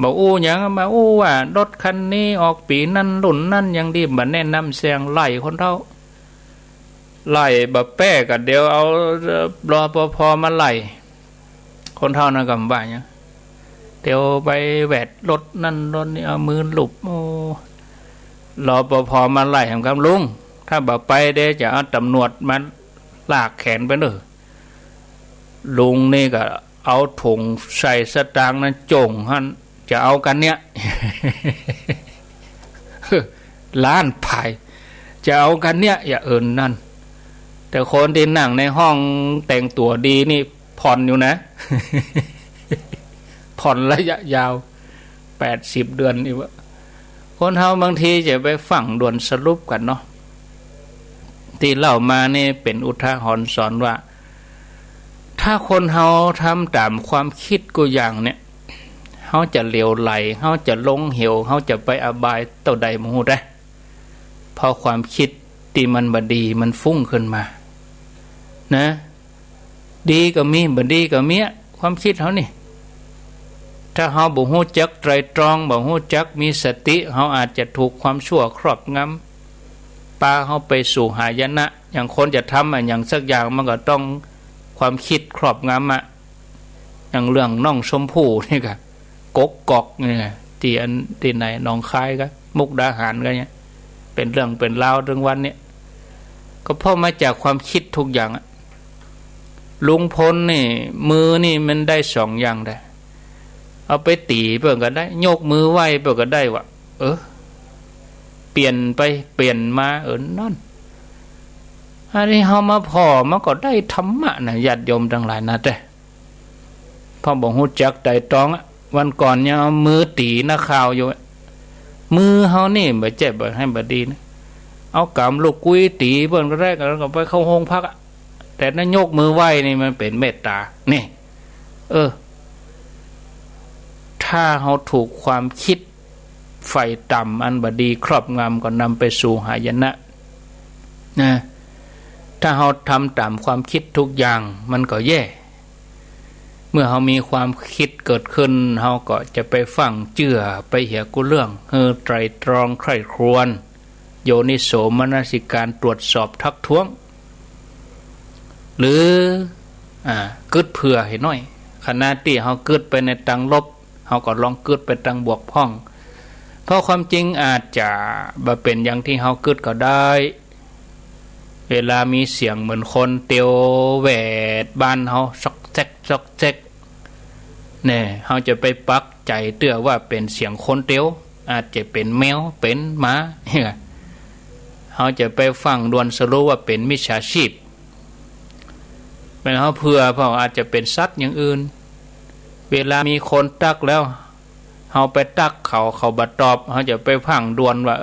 บอกอู้อย่างมาอู้ว่ารถคันนี้ออกปีนั้นรุ่นนั้นยังดีบัดแนะนำเสียงไล่คนเท่าไล่บะแป้กับเดี๋ยวเอารอพอมาไล่คนเท่านั้นกับบ้านเนี่ยเดี๋ยวไปแวดรถนั่นรถนี้เอามือหลุบโอ้รอพอมาไล่แหมครับลุงถ้าบะไปเดี๋ยวจะเอาตำรวจมาลากแขนไปเลยลุงนี่ก็เอาถุงใส่สตางค์นั้นจงฮั่นจะเอากันเนี่ย ล้านภายจะเอากันเนี่ยอย่าเอินนั่นแต่คนที่นั่งในห้องแต่งตัวดีนี่ผ่อนอยู่นะ ผ่อนระยะยาว80 เดือนนี่วะคนเฮาบางทีจะไปฝังด่วนสรุปกันเนาะที่เล่ามานี่เป็นอุทาหรณ์สอนว่าถ้าคนเฮาทำตามความคิดกูอย่างเนี่ยเฮาจะเหลวไหลเฮาจะลงเหวเฮาจะไปอบายเต่าใดมูได้พอความคิดที่มันบดีมันฟุ้งขึ้นมานะดีก็มีบดีก็มีความคิดเฮานี่ถ้าเฮาบ่ฮู้จักไตรตรองบ่ฮู้จักมีสติเฮาอาจจะถูกความชั่วครอบงำพาเฮาไปสู่หายนะอย่างคนจะทำอย่างสักอย่างมันก็ต้องความคิดครอบงำอย่างเรื่องน้องชมพู่นี่ก็กกอกเนี่ยที่ไหนหนองคายก็มุกดาหารก็เนี่ยเป็นเรื่องเป็นราวเรื่องวันเนี่ยก็เพราะมาจากความคิดทุกอย่างลุงพลนี่มือนี่มันได้2 อย่างได้เอาไปตีเปิ่นก็ได้ยกมือไหว้เปิ่นก็ได้วะเปลี่ยนไปเปลี่ยนมานั่นอันนี้เฮามาพอมันก็ได้ธรรมะนะญาติโยมทั้งหลายนะแต่พอบอกฮู้จักไตรตรองวันก่อนเนี่ยเอามือตีนักข่าวอยู่มือเฮานี่บ่เจ็บบ่ให้บ่ดีนะเอากำลูกกุ้ยตีเพิ่นก็ได้ก็ไปเข้าโรงพักแต่นั้นยกมือไหว้นี่มันเป็นเมตตานี่ถ้าเฮาถูกความคิดไฟต่ำอันบ่ดีครอบงำก็นำไปสู่หายนะนะถ้าเฮาทำตามความคิดทุกอย่างมันก็แย่เมื่อเฮามีความคิดเกิดขึ้นเฮาก็จะไปฟังเชื่อไปเหี่ยกุเรื่องไตรตรองใคร่ครวญโยนิโสมนสิการตรวจสอบทักท้วงหรือกึดเผื่อให้น้อยขณะที่เฮากึดไปในทางลบเฮาก็ลองกึดไปทางบวกพ้องเพราะความจริงอาจจะบ่เป็นอย่างที่เฮากึดก็ได้เวลามีเสียงเหมือนคนเตียวแหวดบ้านเฮาซอกแจ๊กเนี่ยเฮาจะไปปักใจเตื้อว่าเป็นเสียงคนเตียวอาจจะเป็นแมวเป็นหมาเฮาจะไปฟังดวนสรุปว่าเป็นมิจฉาชีพเป็นเฮาเผื่อเพราะอาจจะเป็นสัตว์อย่างอื่นเวลามีคนตักแล้วเฮาไปตักเขาบัดตอบเฮาจะไปฟังดวนว่า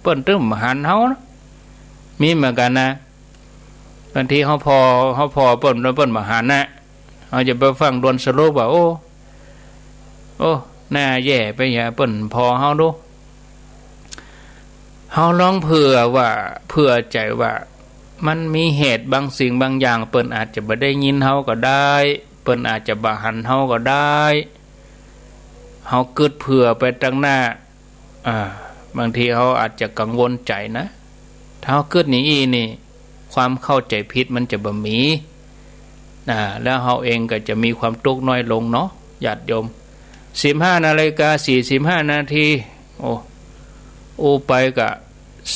เปิ้นตึ้มหันเฮานะมีเหมือนกันนะบางทีเฮาพอเปิ้นมาหานะเฮาจะไปฟังดวนสรุปว่าโอ้น่าแย่ไปอย่าเปิ้นพอเฮาดูเฮาลองเผื่อใจว่ามันมีเหตุบางสิ่งบางอย่างเปิ้นอาจจะบ่ได้ยินเฮาก็ได้เปิ้นอาจจะบ่หันเฮาก็ได้เฮาคิดเผื่อไปตั้งหน้าบางทีเฮาอาจจะกังวลใจนะถ้าเฮาคิดนี่ความเข้าใจผิดมันจะบ่มีแล้วเฮาเองก็จะมีความทุกข์น้อยลงเนาะญาติโยม 15:45 นาทีโอ้ไปกะ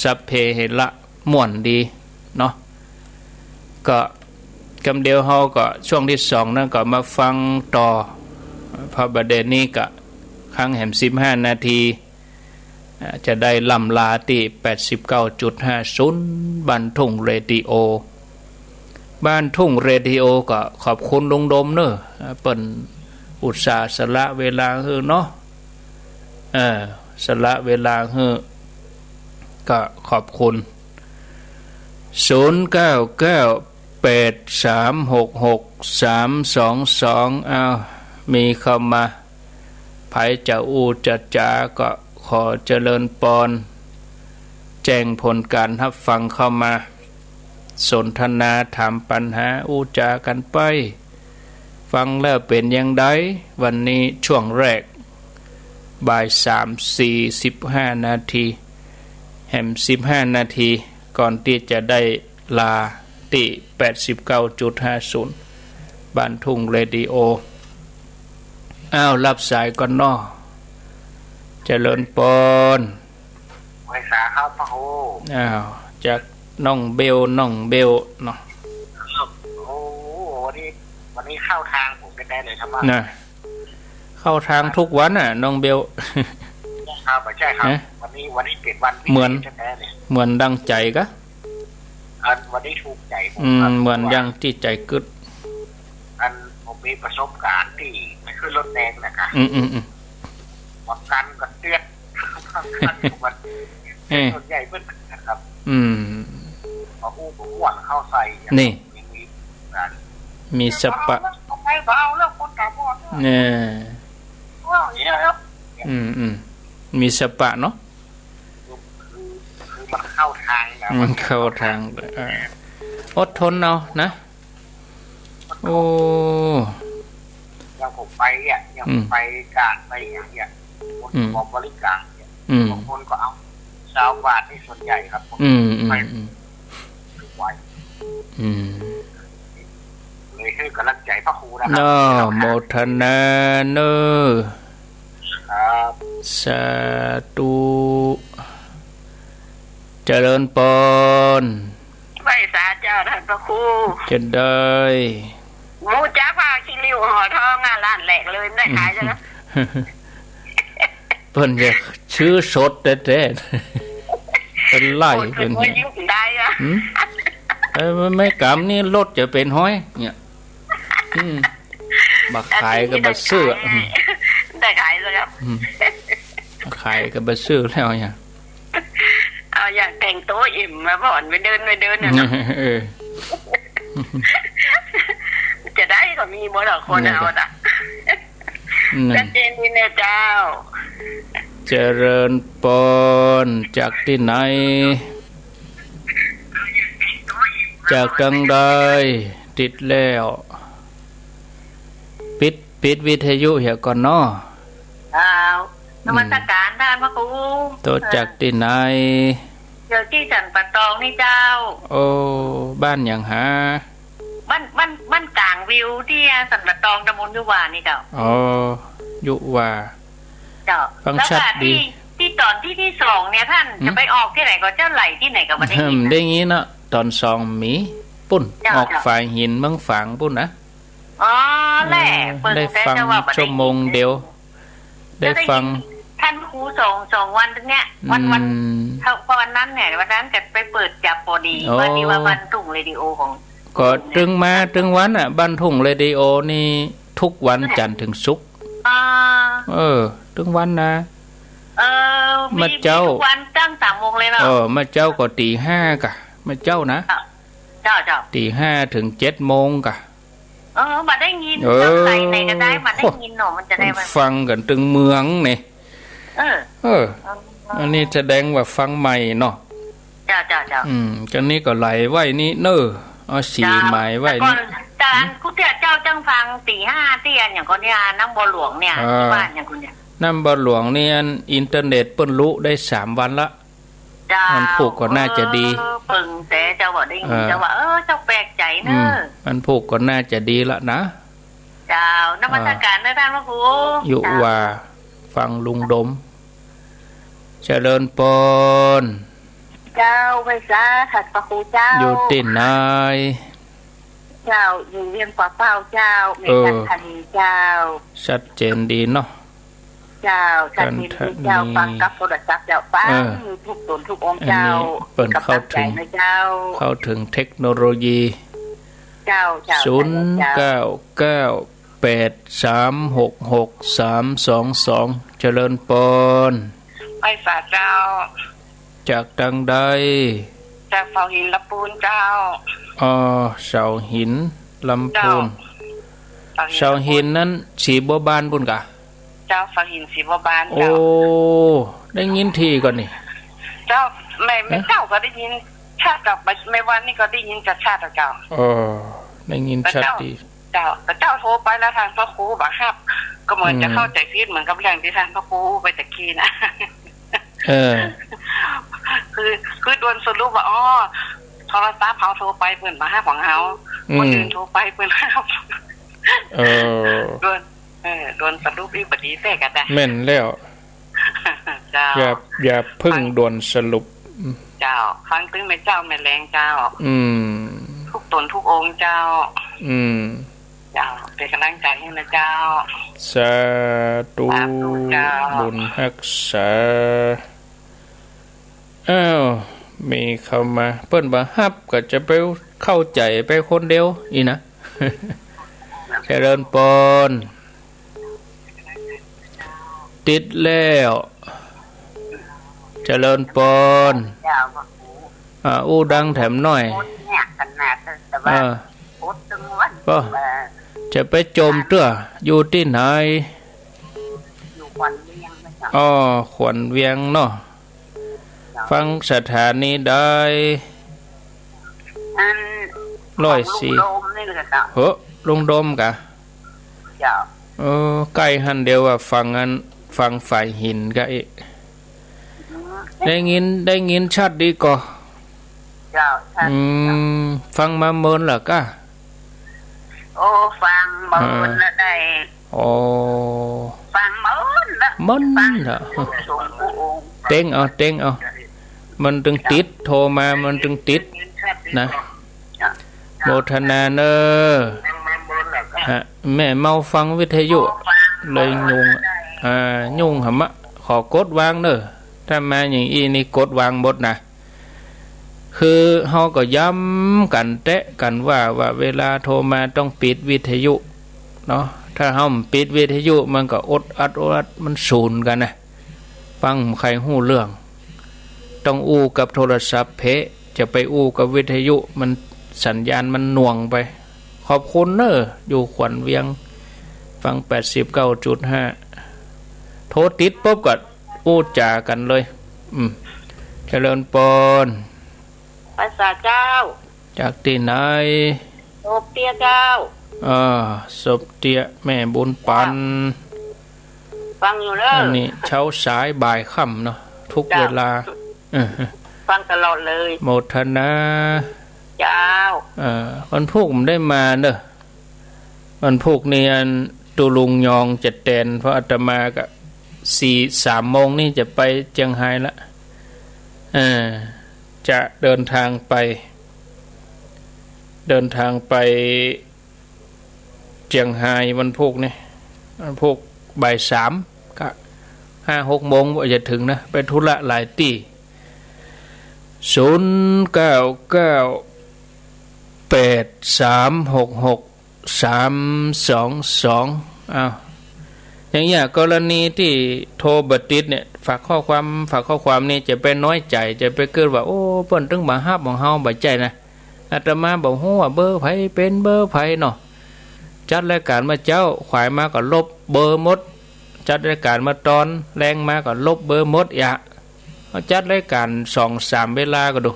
สัพเพเหระ ม่วนดีเนาะก็กำเดียวเฮาก็ช่วงที่2นั่นก็มาฟังต่อพระประเด็นนี้ก็ครั้งแห่ม15นาทีจะได้ลำลาที่ 89.50 บ้านทุ่งเรดิโอบ้านทุ่งเรดิโอก็ขอบคุณลุงดมเนอะเปิ้นอุตส่าห์สละเวลาฮือเนาะสละเวลาฮือก็ขอบคุณ0998366322เอามีเข้ามาไผจะอูจะจ๋าก็ขอเจริญปอนแจ้งผลการรับฟังเข้ามาสนทนาถามปัญหาอูจากันไปฟังแล้วเป็นอย่างไดวันนี้ช่วงแรกบ่าย3:45นาทีแห่ม15นาทีก่อนที่จะได้ลาที่ 89.50 บ้านทุ่งเรดิโอรับสายก่อนเนาะเจริญปอนไว้สาครับพ่อโหจากน้องเบลเนาะโอ้วันนี้เข้าทางผมได้เลยครับว่านะเข้าทางทุกวันน้องเบลครับใช่ครับวันนี้เปลี่ยนวันเหมือนดังใจกะวันนี้ถูกใจผมเหมือนยังที่ใจกึดผมมีประสบการณ์ที่ไม่ขึ้นรถแดงนะครับวันกันก็เตือนกันมันส่วนใหญ่เพื่อนนะครับพออู้ผมหวั่นเข้าใส่นี่มีสปะไม่เบาแล้วคนตาบอดเนี่ยว่าอย่างนี้ครับมีสปะเนาะคือมันเข้าทางแล้วมันเข้าทางอดทนเอานะโอ้ยังผมไปยังไปการไปอย่างเงี้ยผมบริการเนี่ยบางคนก็เอาชาวบ้านที่ส่วนใหญ่ครับไปไหวเลยคือกำลังใจพระครูนะครับโมทนาเนอครับสาธุเจริญปนไหว้สาเจ้าท่านพระครูจะได้หมูจ้าผ้าขี้ริ้วห่อทองร้านแหลกเลยไม่ได้ขายใช่ไหมเพิ่นจะชื่อสดแท้ๆเป็นไล่เป็นได้อะไม่กำนี่รถจะเป็นห้อยเนี่ยบักขายกับบักซื้อได้ขายแล้วครับขายกับบักซื้อแล้วเนี่ยเอาอย่างแต่งตัวอิ่มมาบ่อนไปเดินนะจะได้ก็มีบ่ดอกคนเอาอ่ะชัดเจนดีนะเจ้าเจริญปอนจากที่ไหนจากจังใดติดแล้วปิดวิทยุเหี่ยก่อนเนาะนมัสการท่านพระครูตัวจากที่ไหนเดี๋ยวที่สันปะตองนี่เจ้าโอ้บ้านอย่างหาบ้านกลางวิวที่สันปะตองตำบลยุวานี่เจ้าอ๋อยุวาเจ้าฟังชัดดีที่ตอนที่2เนี่ยท่านจะไปออกที่ไหนก็เจ้าไหลที่ไหนก็ไม่ได้ยินได้งี้เนาะตอน2มีปุ่นออกฝ่ายหินเมืองฝางปุ่นนะอ๋อแหละได้ฟังชั่วโมงเดียวได้ฟังท่านครูส่งวันเนี้ยวันวันนั้นเนี่ยวันนั้นจะไปเปิดจับพอดีวันนี้ว่าบ้านทุ่งเรดิโอของก็ตึงวันบ้านทุ่งเรดิโอนี่ทุกวันจันทร์ถึงศุกร์ตึงวันนะมาเจ้าวันตั้ง3 โมงเลยเนาะมาเจ้าก็ตี 5กะมาเจ้านะเจ้าตี 5ถึง 7 โมงกะมาได้ยินไหนก็ได้มาได้ยินหนอมันจะได้ฟังกันตึงเมืองนี่อันนี้แสดงว่าฟังใหม่เนาะเจ้ากันนี้ก็ไหลไว้นี่เนอสีหมายไว้นี่แต่อันคุณเจ้าจังฟังตี 5ที่อันอย่างคนนี้น้ำบ่อหลวงเนี่ยที่บ้านอย่างคุณเนี่ยน้ำบ่อหลวงนี่อันอินเทอร์เน็ตเปิ้นรู้ได้3 วันละมันผูกก็น่าจะดีปึงแต่เจ้าบอกได้ยินเจ้าว่าเจ้าแปลกใจเนอะมันผูกก็น่าจะดีละนะเจ้านมัสการนะท่านพระครูอยู่ว่าฟังลุงดมเจริญปน เจ้าภาษาถัดประคูเจ้าอยู่ติ่นนายเจ้าอยู่เวียงป่าเป้าเจ้าเมกันทันเจ้าชัดเจนดีเนาะเจ้าชัดเจนดีเจ้าฟังกับโทรศัพท์เจ้าฟังทุกตนทุกองค์เจ้าเปิดเข้าถึงเทคโนโลยีเจ้า0998366322เจริญปนไปสาเจ้าจากดังใดจากเสาหินลำพูนเจ้าเสาหินลำพูนเสาหินนั้นสีบัวบานบุญกะเจ้าเสาหินสีบัวบานโอ้ได้ยินทีก่อนนี่เจ้าไม่เจ้าก็ได้ยินชาติกับไม่วันนี้ก็ได้ยินจากชาติเจ้าได้ยินชัดดีแต่เจ้าโทรไปแล้วทางพระครูบอกครับก็เหมือนจะเข้าใจผิดเหมือนกับเรื่องที่ทางพระครูไปตะกี้นะคือโดนสรุปว่าโทรศัพท์เขาโทรไปเพื่อนมาห้าของเขาคนอื่นโทรไปเพื่อนห้าโดนสรุปอีกปฏิเสธกันได้แม่นแล้วอย่าพึ่งโดนสรุปเจ้าฟังตึงแม่เจ้าแม่แรงเจ้าทุกตนทุกองค์เจ้าเจ้าเป็นกำลังใจให้นะเจ้าสาธุบุญรักษามีเข้ามาเปิ้นบ่ฮับก็จะไปเข้าใจไปคนเดียวอีนะเจริญปนติดแล้วเจริญปนอู้ดังแถมหน่อยก็จะไปโจมเตื้ออยู่ที่ไหนอยู่ขวัญเวียงขวัญเวียงเนาะฟังสถานีได้104ลงโดมกะใกล้หันเดียวว่าฟังฝ่ายหินกะอีกได้ยินชัดดีก่อฟังมาเมินเหรอกะฟังเมินแล้วได้ฟังเมินเหรอเต็งเอามันตึงติดโทรมามันตึงติดนะโมทนาเนอแม่เมาฟังวิทยุเลยยุ่งหำขอกดวางเนอถ้ามาอย่างอีนี่กดวางหมดนะคือเฮาก็ย้ำกันแตะกันว่าเวลาโทรมาต้องปิดวิทยุเนาะถ้าเฮาปิดวิทยุมันก็อดมันสูญกันนะฟังใครหู้เรื่องต้องอู้กับโทรศัพท์จะไปอู้กับวิทยุมันสัญญาณมันหน่วงไปขอบคุณเนออยู่ขวัญเวียงฟัง 89.5 โทรติดปุ๊บก็อู้จ่ากันเลยเจริญปนภาษาเจ้าจากที่ไหนศพเตี้ยเจ้าศพเตี้ยแม่บุญปันฟังอยู่เลยอันนี้เช้าสายบ่ายค่ำเนาะทุกเวลาฟังตลอดเลยโมทนาเจ้าวันพุธผมได้มาเนอะวันพุธนี่อันตุลุงยองจะแตนเพราะอาตมาก็3 โมงนี่จะไปเจียงไฮ้ละจะเดินทางไปเจียงไฮ้วันพุธนี่วันพุธบ่าย 3ก็5-6 โมงว่าจะถึงนะไปธุระหลายที่0998366322อย่างเงี้ยกรณีที่โทรบัดติดเนี่ยฝากข้อความนี่จะไปน้อยใจจะไปเกิดว่าโอ้เปิ้นตึงมาฮับของเฮาบ่ใจนะอาตมาบอกฮู้ว่าเบอร์ไผเป็นเบอร์ไผเนาะจัดรายการมาเจ้าขวายมาก็ลบเบอร์หมดจัดรายการมาตอนแรงมาก็ลบเบอร์หมดจัดรายการ 2-3 เวลาก็ดู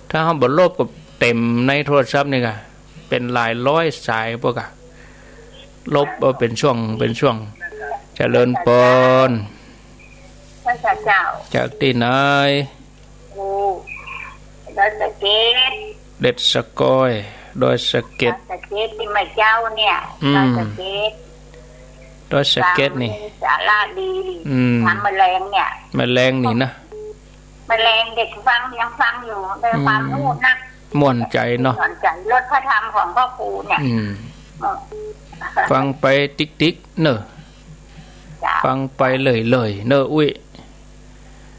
ถ้าเฮาบ่ลบก็เต็มในโทรศัพท์นี่ก็เป็นหลายร้อยสายพวกลบเอาเป็นช่วงเจริญปนภาษาเจ้าจากที่ไหนดอยสะเก็ดเด็ดสะกอยดอยสะเก็ดที่มาเจ้าเนี่ยดอยสะเก็ดดอยสะเก็ดนี่สาราดีทำแมลงเนี่ยแมลงนี่นะ แมลงเด็กฟังยังฟังอยู่ในความรู้นักม่วนใจเนาะม่วนใจรสพระธรรมของพ่อครูเนี่ยฟังไปติ๊กๆเนอะฟังไปเลยเนอะอุ้ย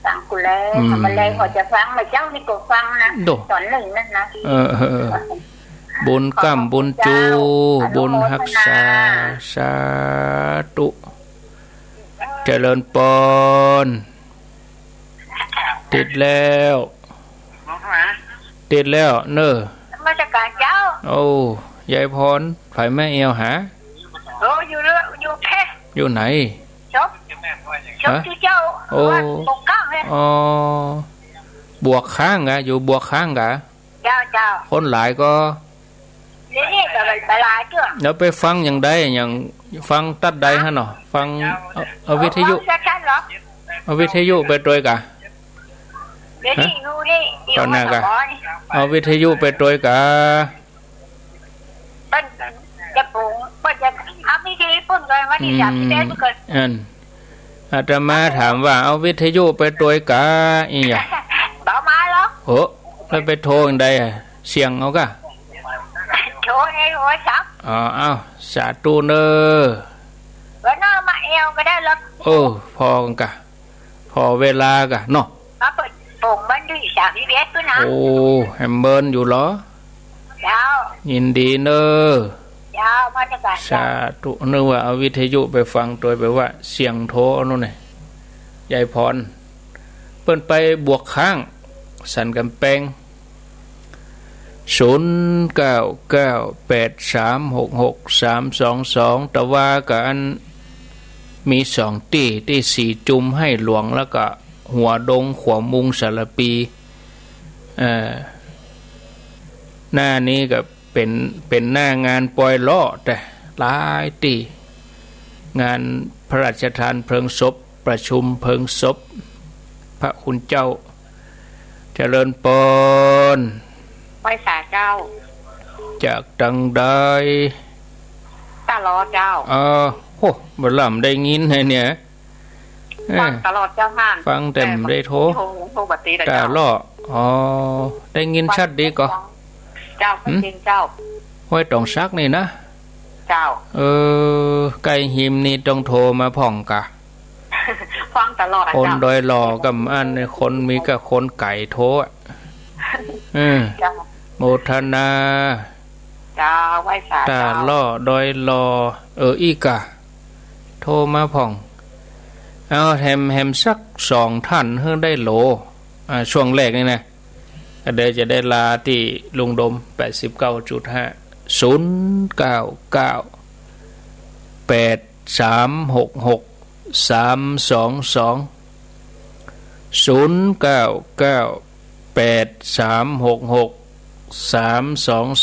ฟังกูเลยทำอะไรพอจะฟังมาเจ้านี่ก็ฟังนะตอนหนึ่งนั่นนะบุญกรรมบุญจูบุญรักษาสาธุเจริญปนติดแล้วเนอะมาจากการเจ้าโอ้ยายพรไผ่แม่เอวหาอยู่แค่อยู่ไหนชบที่เจ้าบวกข้างเลยอ๋อบวกข้างกะอยู่บวกข้างกะเจ้าคนหลายก็นี่แต่ไปหลายเจ้าแล้วไปฟังอย่างใดอย่างฟังตัดใดฮะเนาะฟังเอาวิทยุเอาวิทยุไปโดยกะตอนนั้นกะเอาวิทยุไปโดยกะจะปรุงก็จะทำวิธีปุ่นเลยวันที่30เกิดอาตมาถามว่าเอาวิทยุไปโดยกะอีหยังต่อมาเหรอโหแล้วไปโทรอย่างใดเสียงเอากะโทรในโทรศัพท์เอาสาธุเนอแล้วน่ามาเอวก็ได้แล้วพอกันกะพอเวลากะเนาะมาเปิดปุ่มมันด้วย30ตัวนะโอ้แฮมเบิร์นอยู่เหรอยินดีเนอมาจากการสาธุนึกว่าเอาวิทยุไปฟังโดยแบบว่าเสียงโทรนู่นไงยายพรเปิ้นไปบวกข้างสันกำแพง0998366322แต่ว่ากันมี2ที่4จุ่มให้หลวงแล้วก็หัวดงขวมุงสารปีหน้านี้ก็เป็นหน้างานปล่อยล้อแต่หลายตีงานพระราชทานเพลิงศพประชุมเพลิงศพพระคุณเจ้าเจริญปนไปสาเจ้าจากดังใดตลอดเจ้าโหบ่ล่ำได้ยินให้เนี่ยฟังตลอดเจ้าห่านฟังเต็มได้โทรแต่ล้อได้ยินชัดดีก็เจ้าจริงเจ้าห้วยตองซักนี่นะเจ้าไก่หิมนี่ต้องโทรมาพ่องกะฟังตลอดคนโดยหล่อกับอันในคนมีกับคนไก่โทรโมทนาเจ้าไหว้สาตาล่อโดยหล่ออีกะโทรมาพ่องเอาแฮมสัก2ท่านเพิ่งได้โหลช่วงแรกนี่นะเดี๋ยวจะได้ลาที่ลุงดม 8999836632209983663222